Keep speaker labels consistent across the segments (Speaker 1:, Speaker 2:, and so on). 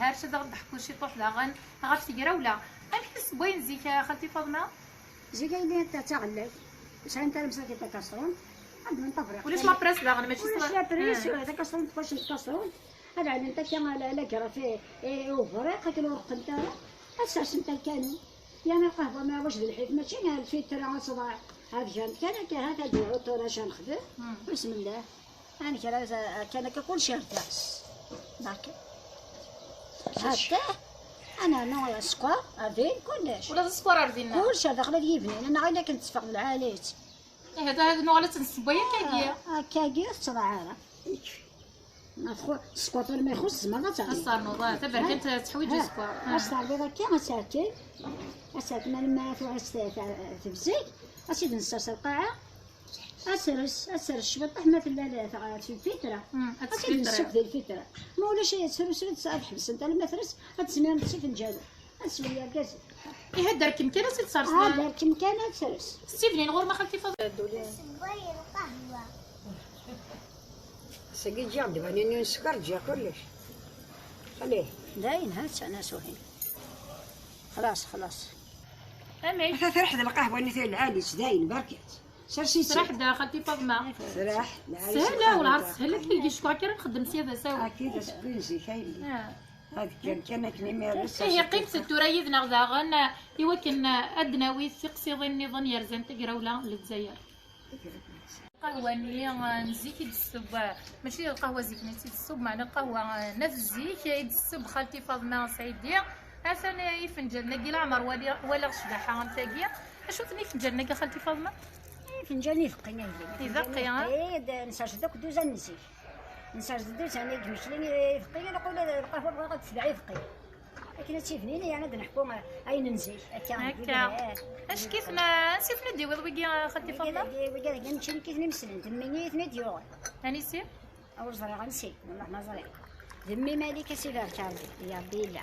Speaker 1: هارش هذا غضحكوا شي طوح داغن غاف تقرا ولا غنحس بوين زيك خالتي فاطمه
Speaker 2: زي قايلين انت تغلق شحال انت مساكي تا كاسرون عند من طفريق
Speaker 1: ولاش لابريس داغن ماشي
Speaker 2: ولاش لابريس هذا كاسرون تفاش كاسرون هذا عاد انت كان لا كرا فيه وفريق كيلو رق انت اساس انت كانوا يعني القهوه ما واش الحيط ماشي قال الفيتر صباع هذا كان هذا العطور اش نخدم بسم الله انا كان كل شيء ارتاس داك هكا انا نوع سكر اردين كلش
Speaker 1: ولا السكر اردينا
Speaker 2: كلشي داخل يبني انا غير كنت تفق العاليت
Speaker 1: هذا نوع لا تنصبيا كايدير
Speaker 2: كاكير تصرا عارف ناخذ سكوطر ما يخص ما غاتعرف
Speaker 1: صار نوضه تبع كنت تحويج السكر
Speaker 2: اصلا بيضا كي اساكن لما في بزيك اسيد نسرس القاعه اسرس شبط احمد في الفكره اسيد نسك ذي الفكره ما ولا شيء تسرس تحبس انت لما ترس تسمع نفسك نجالو اسوي يا كاز
Speaker 1: ايه دار كم كان سي تصرس
Speaker 2: دار كم كان تسرس
Speaker 1: ستيفنين غور ما خلتي فاضل
Speaker 3: سقي جاب دابا نسكر جا كلش خليه
Speaker 2: داين هات انا سوهين خلاص
Speaker 1: امي
Speaker 3: حتى فرح القهوه اللي فيها العالي داين بركات شرشي
Speaker 1: سرح دا خالتي فاطمه
Speaker 3: سرح
Speaker 1: سهله والعرس سهله كي شكون كي نخدم سياده سوا
Speaker 3: اكيد سبينسي كاين هذيك كانت ميمارس
Speaker 1: هي قيمة الترايد نغداغن يوكن أدناوي ثقسي نظن يرزن تقرا ولا للجزائر قهوة اللي نزيك يدسب ماشي القهوة زيك يدسب معنا القهوة نفزيك يدسب خالتي فاطمة سعيدية أثنا يفنجل نقي العمر ولا شباحة نتاقيا أشو ثني فنجل نقي خالتي فاطمة
Speaker 2: فنجان يفقي
Speaker 1: يفقي
Speaker 2: نساج دوك دوزا نسي نساج دوز انا كمشلي يفقي نقول القهوه بغات تفلع يفقي لكن تشوفني انا نحكم اين ننزل
Speaker 1: هكا اش كيف نسيف ندي ويقي خالتي فاطمه
Speaker 2: ويقي نمشي كيف نمسلن تمني 8 يورو
Speaker 1: هاني سير
Speaker 2: او زريعه نسي والله ما زريعه ذمي مالك سيفار كاربي يا ربي لا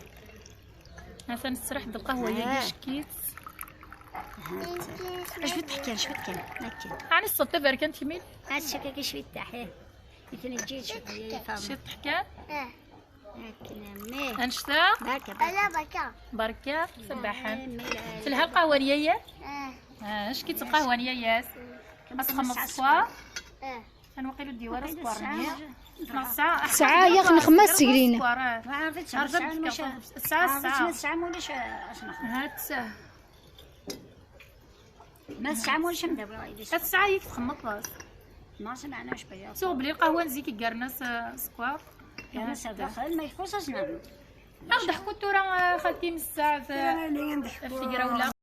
Speaker 1: مثلا نسرح بالقهوه يا شكيت
Speaker 2: اش بتحكي هكا
Speaker 1: عن الصوت تبارك انت مين
Speaker 2: هاتشي كي شويه تحيه يثني جيت شويه فاهم
Speaker 1: شي تحكي
Speaker 2: هكا
Speaker 1: انشتا بركه سباحان في القهوه نيايا اش كي تقهوه نياياس خمس صفار نوقيلو الديوار صفار
Speaker 4: ساعة يا أخي نخمس سكرينة
Speaker 2: ما عرفتش الساعة مولاش اشنو
Speaker 1: هات
Speaker 2: ما الساعة مولاش مدابر
Speaker 1: هات الساعة يك تخمط راس
Speaker 2: ما سمعناش بيا
Speaker 1: سوق بلي القهوة نزيك كارناس سكوار
Speaker 2: كان داخل ما يخصش نعمل
Speaker 1: ضحكوا تورا خالتي من الساعة الفجرة ولا